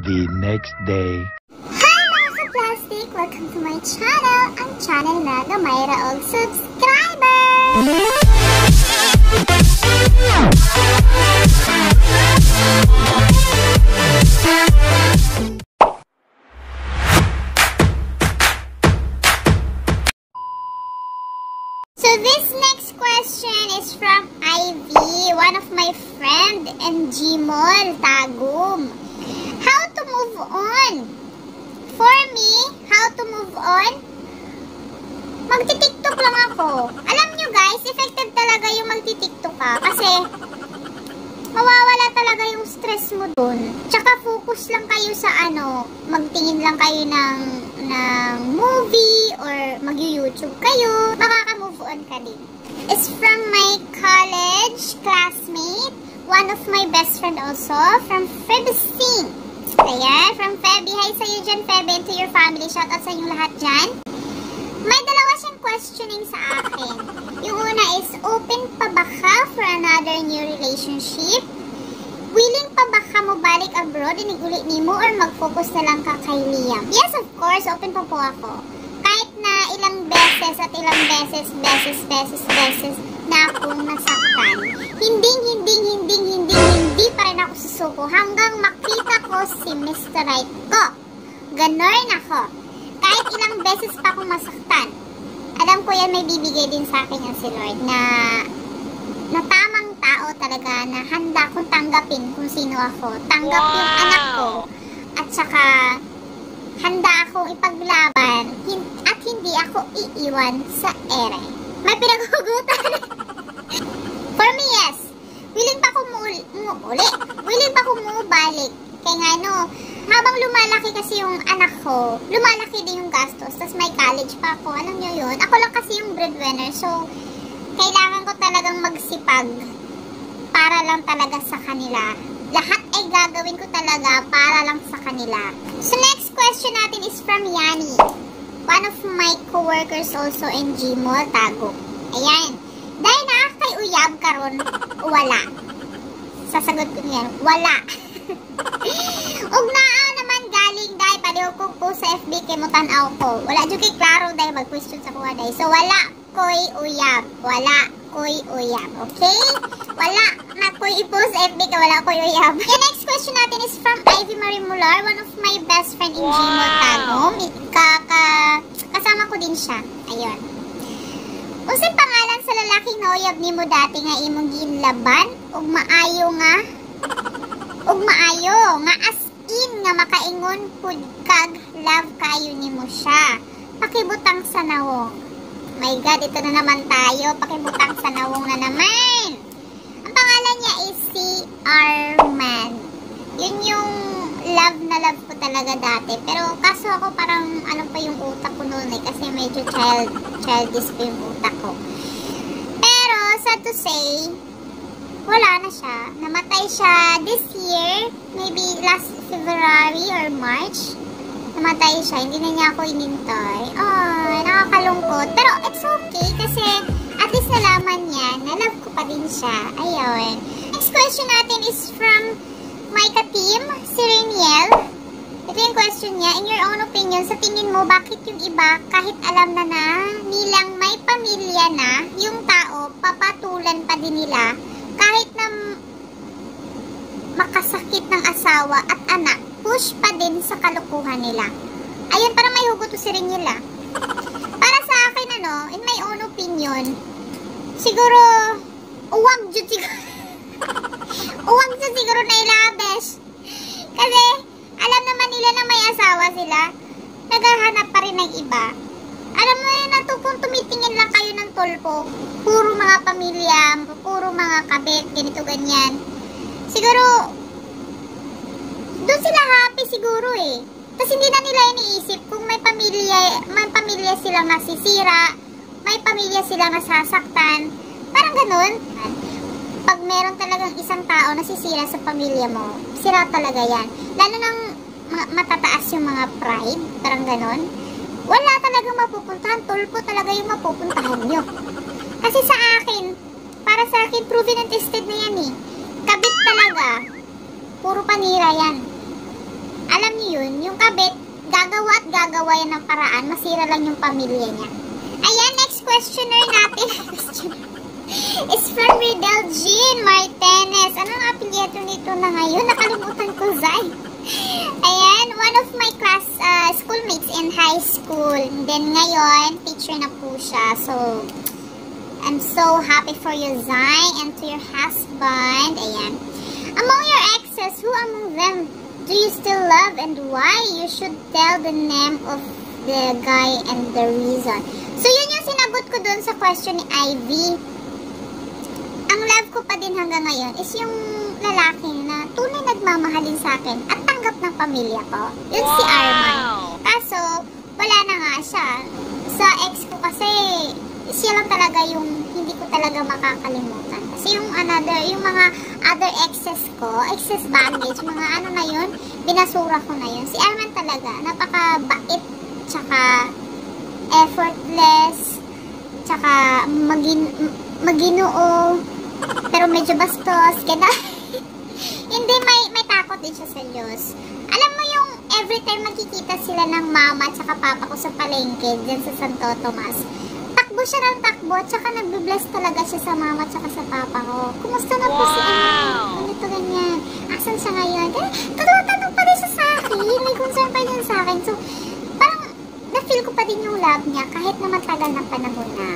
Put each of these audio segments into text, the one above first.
the next day. Hi mga ka-plastic! Welcome to my channel! Ang channel na Gamayra og subscriber! So this next question is from Ivy, one of my friend in Gmall, Tagum. How to move on? For me, how to move on? Magti-tiktok lang ako. Alam nyo guys, effective talaga yung magti-tiktok ka kasi mawawala talaga yung stress mo dun. Tsaka focus lang kayo sa magtingin lang kayo ng movie or mag-YouTube kayo, makaka-move on ka din. It's from my college classmate, one of my best friend also, from Febsing. Ayan, from Feby. Hi sa'yo dyan, Feby, and to your family. Shoutout sa inyong lahat dyan. May dalawa siyang questioning sa akin. Yung una is, open pa ba ka for another new relationship? Willing pa ba ka mo balik abroad, inig-ulit ni mo, or mag-focus na lang ka kay Liam? Yes, of course, open pa po ako. Kahit na ilang beses at ilang beses na akong nasaktan. Hindi pa rin ako susuko hanggang makita ko si Mr. Right ko. Ganon ako. Kahit ilang beses pa akong masaktan. Alam ko yan, may bibigay din sa akin yan si Lord na tamang tao talaga na handa kong tanggapin kung sino ako. Tanggap yung anak ko at saka handa akong ipaglaban at hindi ako iiwan sa ere. May pinaghugutan. For me, yes. Willing pa ko bumalik. Kaya nga habang lumalaki kasi yung anak ko, lumalaki din yung gastos. Tapos may college pa ako. Alam nyo yun? Ako lang kasi yung breadwinner. So, kailangan ko talagang magsipag para lang talaga sa kanila. Lahat ay gagawin ko talaga para lang sa kanila. So, next question natin is from Yani. One of my co-workers also in Gmall, Tago. Ayan. Dahil kay uyab karon, wala. Sasagot ko niyan, wala. Ug naa naman galing dahil pareho ko po sa FB kay mo tanaw ko. Wala jud kay klaro dahil mag-question sa kuha dahil. So wala koy uyab. Wala koy uyab. Okay? Wala na koy i-post FB ka wala koy uyab. The next question natin is from Ivy Marie Mular, one of my best friend in Gmall, Tagum. Kasama ko din siya. Ayun. Unsay pangalan sa lalaking nauyab nimo dati nga imong ginlaban ug maayo nga as in nga makaingon pud kag love kayo nimo siya. Pakibutang sa nawong. My God, ito na naman tayo. Pakibutang sa nawong na naman. Ang pangalan niya is si Arman. Yun yung love ko talaga dati. Pero kaso ako parang pa yung utak ko noon kasi medyo childish pa yung utak ko. Pero sad to say, wala na siya. Namatay siya this year, maybe last February or March. Namatay siya, hindi na niya ako inintay. Ay, nakakalungkot. Pero it's okay kasi at least nalaman niya na love ko pa din siya. Ayun. Next question natin is from my ka-team, si Reniel. Ito yung question niya. In your own opinion, sa tingin mo, bakit yung iba, kahit alam na nilang may pamilya na, yung tao, papatulan pa din nila, kahit na makasakit ng asawa at anak, push pa din sa kalukuhan nila. Ayun, parang may hugot to si Reniel. Para sa akin, in my own opinion, siguro, uwag jud siguro na ilabes. Kasi, alam naman nila na may asawa sila, naghahanap pa rin ng iba. Alam mo rin na kung tumitingin lang kayo ng tulpo, puro mga pamilya, puro mga kabit, ganito, ganyan. Siguro, doon sila happy siguro eh. Kasi hindi na nila iniisip kung may pamilya silang nasisira, may pamilya silang nasasaktan. Parang ganun. Pag meron talagang isang tao nasisira sa pamilya mo, sira talaga yan. Lalo nang matataas yung mga pride, parang ganon. Wala talagang mapupuntahan, tulpo talaga yung mapupuntahan nyo. Kasi sa akin, para sa akin, proven and tested na yan eh. Kabit talaga, puro panira yan. Yung kabit, gagawa at gagawa yan ng paraan. Masira lang yung pamilya niya. Ayan, next questioner natin. It's from Riddle Jean Martinez. Anong apelyido nito na ngayon? Nakalimutan ko, Zay. Ayan, one of my class schoolmates in high school. And then ngayon, teacher na po siya. So, I'm so happy for you, Zay, and to your husband. Ayan. Among your exes, who among them do you still love and why? You should tell the name of the guy and the reason. So, yun yung sinagot ko dun sa question ni Ivy. Ang love ko pa din hanggang ngayon is yung lalaki na tunay nagmamahalin sa akin at tanggap ng pamilya ko. Yun si Arman. Kaso, wala na nga siya. Sa ex ko kasi, siya lang talaga yung hindi ko talaga makakalimutan. Kasi yung mga other exes ko, excess baggage, mga ano na yun, binasura ko na yun. Si Arman talaga, napakabait, tsaka effortless, tsaka maginoo, pero medyo bastos, kaya hindi, may takot din siya sa Diyos. Alam mo yung every time magkikita sila ng mama tsaka papa ko sa palengke dyan sa Santo Tomas, takbo siya ng takbo, tsaka nagbe-bless talaga siya sa mama tsaka sa papa ko. Kumusta na po si ganito ganyan, asan siya ngayon? Tanong pa rin siya sa akin, may concern pa rin sa akin. So parang na-feel ko pa din yung love niya kahit na matagal na panahon na.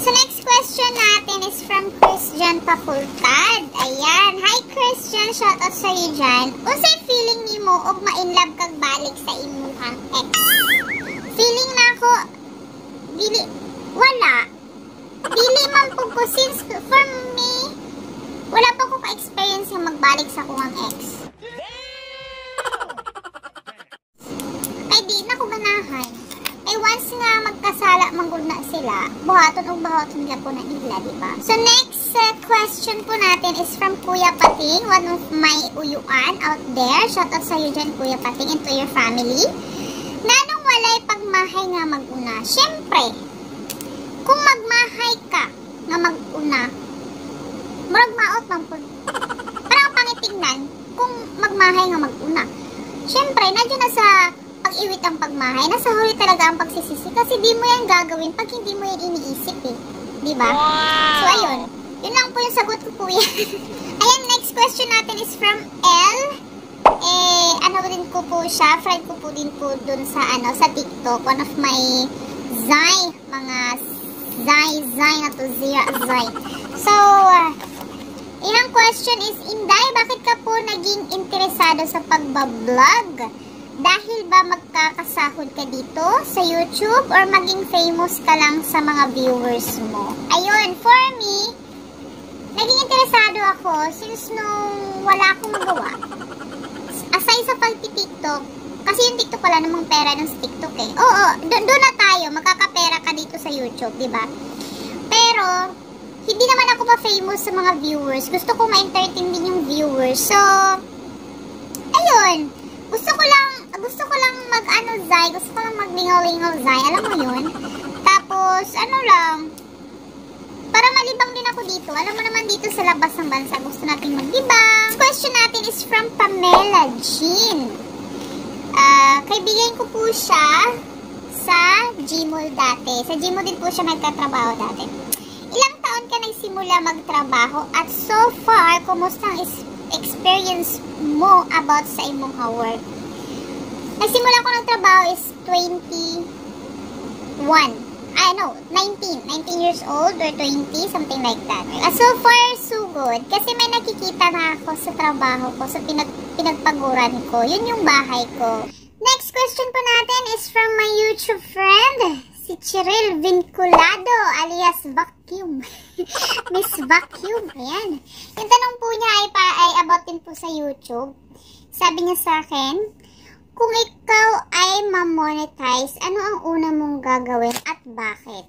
So next question natin is from Christian Pakultad. Ayan, hi Christian, shoutout sa iyo dyan. Unsay feeling ni mo og ma-inlove kag balik sa imuhang ex? Feeling na ako, wala. Dili man po ko, since for me, wala pa ko ka-experience yung magbalik sa kuwang ex. Ay di na ko ganahan. Eh once nga magkasala manggod na sila, buhaton nila po na ila, diba? So next question po natin is from Kuya Pating, one of my uyuan out there. Shoutout sa iyo dyan, Kuya Pating, and to your family. Nanong walay pagmahay nga mag-una? Siyempre, kung magmahay ka nga mag-una, murag maot man po. Parang pangitignan kung magmahay nga mag-una. Siyempre, nadyo na sa pag-iwit ang pagmahay, nasa huli talaga ang pagsisisi kasi di mo yan gagawin pag hindi mo yan iniisip eh. Diba? Wow. So, ayun. Yun lang po yung sagot ko po yan. Ayan, next question natin is from L. Ano din ko po siya, friend ko po din po dun sa, sa TikTok. One of my mga Zay na to, Zay. So, ilang question is, Inday, bakit ka po naging interesado sa pagbablog? Dahil ba magkakasahod ka dito sa YouTube or maging famous ka lang sa mga viewers mo? Ayun, for me, naging interesado ako since nung wala akong magawa. Aside sa pag-TikTok, kasi yung TikTok wala namang pera ng TikTok eh. Oo, doon na tayo, magkakapera ka dito sa YouTube, diba? Pero, hindi naman ako pa-famous sa mga viewers. Gusto ko ma-entertain din yung viewers. So, ayun. Gusto ko lang Zay. Gusto ko lang maglingaw-lingaw, Zay. Alam mo yun? Tapos, para malibang din ako dito. Alam mo naman dito sa labas ng bansa, gusto natin maglibang. Question natin is from Pamela Jean. Kaibigan ko po siya sa Gmall dati. Sa Gmall din po siya nagtatrabaho dati. Ilang taon ka nagsimula magtrabaho at so far, kumusta ang experience mo about sa imong work? Nagsimula ko ng trabaho is 19. 19 years old or 20, something like that. So far, so good. Kasi may nakikita na ako sa trabaho ko, sa pinagpaguran ko. Yun yung bahay ko. Next question po natin is from my YouTube friend, si Cheryl Vinculado, alias Vacuum. Miss Vacuum. Ayan. Yung tanong po niya ay about din po sa YouTube. Sabi niya sa akin, kung ikaw ay ma-monetize, ano ang una mong gagawin at bakit?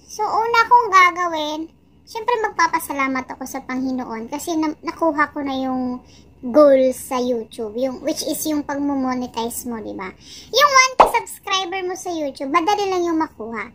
So, una kong gagawin, syempre magpapasalamat ako sa Panginoon kasi nakuha ko na yung goal sa YouTube, which is yung pag-monetize mo, diba? Yung 1K subscriber mo sa YouTube, madali lang yung makuha.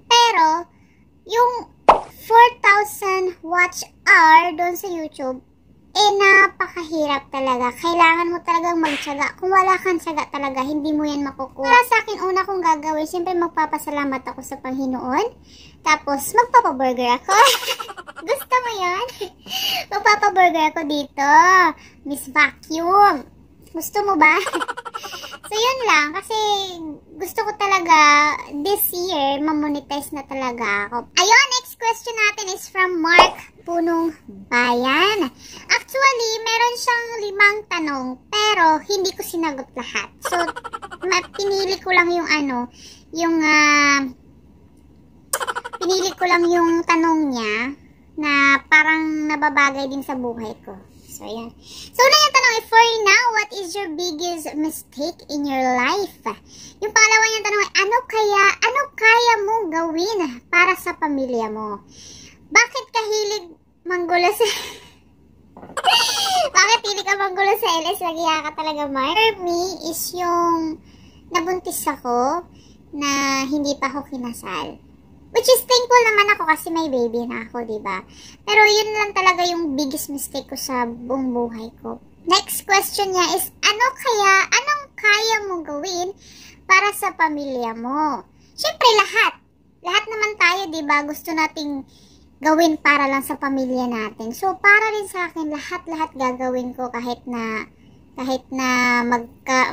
Pero, yung 4,000 watch hour doon sa YouTube, napakahirap talaga. Kailangan mo talagang magtiyaga. Kung wala kang tiyaga talaga, hindi mo yan makukuha. Para sa akin, una kong gagawin, siyempre magpapasalamat ako sa Panginoon. Tapos, magpapaburger ako. Gusto mo yan? Magpapaburger ako dito. Miss Vacuum. Gusto mo ba? So, yun lang. Kasi, gusto ko talaga, this year, mamonetize na talaga ako. Ayun, next question natin is from Mark Punong Bayan. Actually, meron siyang 5 tanong, pero hindi ko sinagot lahat. So, pinili ko lang yung pinili ko lang yung tanong niya na parang nababagay din sa buhay ko. So, yan. So, una yung tanong, for now, what is your biggest mistake in your life? Yung pangalawa yung tanong, ano kaya mong gawin para sa pamilya mo? Bakit ka hilig manggulo sa... Bakit hilig ka manggulo sa LS? Lagya ka talaga, Mark. For me, is yung nabuntis ako na hindi pa ako kinasal. Which is thankful naman ako kasi may baby na ako, diba? Pero yun lang talaga yung biggest mistake ko sa buong buhay ko. Next question niya is, anong kaya mong gawin para sa pamilya mo? Siyempre lahat. Lahat naman tayo, diba? Gusto nating gawin para lang sa pamilya natin. So, para rin sa akin, lahat gagawin ko kahit na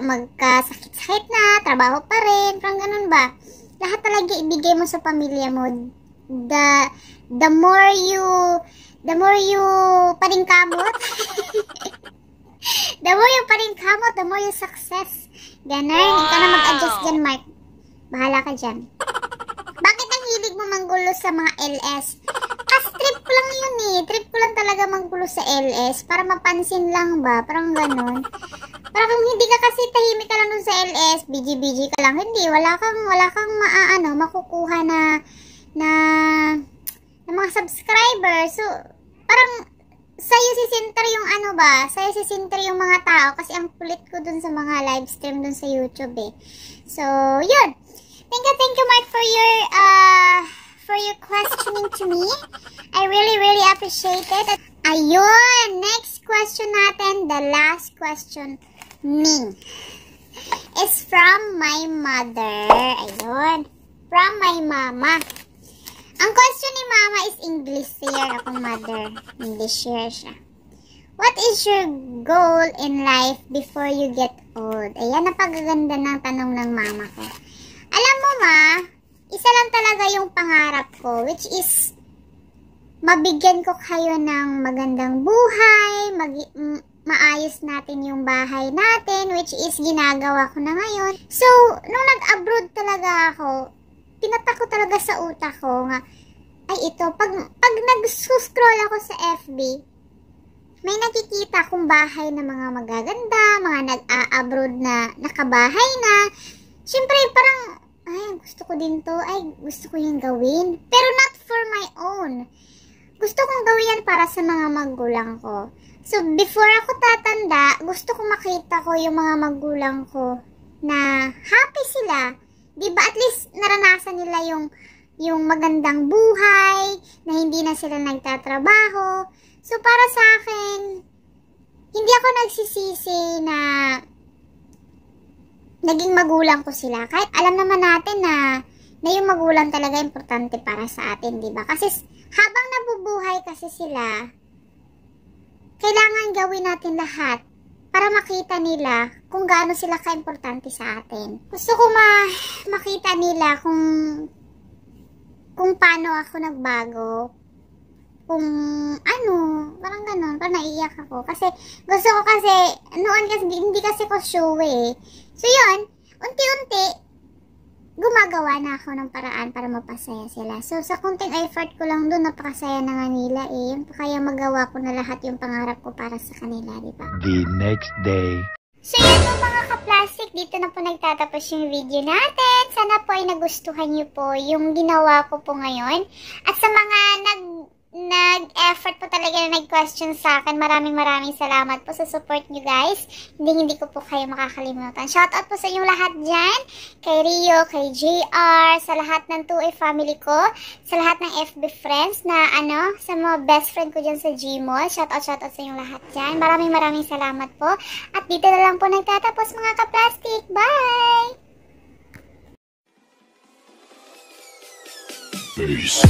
magkasakit-sakit na, trabaho pa rin, parang ganun ba? Lahat talaga ibigay mo sa pamilya mo. The more you paningkamot, the more you success. Ganun, hindi ka na mag-adjust dyan, Mark. Bahala ka dyan. Bakit ang hilig mo manggulo sa mga LS? Kasi trip ko lang yun eh. Trip ko lang talaga manggulo sa LS. Para mapansin lang ba? Parang ganun. Para kung hindi ka kasi tahimik ka lang dun sa LS, BG ka lang. Hindi, wala kang makukuha na mga subscribers. So, parang sa'yo sisinter yung sa'yo sisinter yung mga tao kasi ang kulit ko dun sa mga live stream dun sa YouTube eh. So, yun. Thank you Mark for your questioning to me. I really appreciate it. Ayun, next question natin, the last question me is from my mother. Ayun, from my mama. Ang question ni mama is English year akong mother. English year siya. What is your goal in life before you get old? Ayan, napagaganda ng tanong ng mama ko. Alam mo ma, isa lang talaga yung pangarap ko, which is mabigyan ko kayo ng magandang buhay, maayos natin yung bahay natin, which is ginagawa ko na ngayon. So, nung nag-abroad talaga ako, tinatak ko talaga sa utak ko nga, ay ito, pag nag-scroll ako sa FB, may nakikita kong bahay na mga magaganda, mga nag-a-abroad na nakabahay na. Siyempre, parang, ay, gusto ko din to, ay, gusto ko yung gawin. Pero not for my own. Gusto kong gawin yan para sa mga magulang ko. So, before ako tatanda, gusto ko makita ko yung mga magulang ko na happy sila. Diba? At least, naranasan nila yung magandang buhay, na hindi na sila nagtatrabaho. So, para sa akin, hindi ako nagsisisi na naging magulang ko sila. Kahit alam naman natin na yung magulang talaga importante para sa atin, diba? Kasi habang nabubuhay kasi sila, kailangan gawin natin lahat para makita nila kung gaano sila ka-importante sa atin. Gusto ko makita nila kung paano ako nagbago. Kung parang ganun, parang naiiyak ako. Kasi gusto ko kasi, noon kasi, hindi kasi ko show eh. So yun, unti-unti, gumagawa na ako ng paraan para mapasaya sila. So, sa konting effort ko lang doon, napakasaya na nga nila eh. Kaya magawa ko na lahat yung pangarap ko para sa kanila, di ba? The next day. So, yan po mga ka-plastic. Dito na po nagtatapos yung video natin. Sana po ay nagustuhan nyo po yung ginawa ko po ngayon. At sa mga nag-effort po talaga na nag-question sa akin. Maraming salamat po sa support nyo guys. Hindi ko po kayo makakalimutan. Shoutout po sa inyong lahat dyan. Kay Rio, kay JR, sa lahat ng 2A family ko, sa lahat ng FB friends na sa mga best friend ko dyan sa Gmall. Shoutout sa inyong lahat dyan. Maraming salamat po. At dito na lang po nagtatapos mga ka-plastic. Bye! Peace.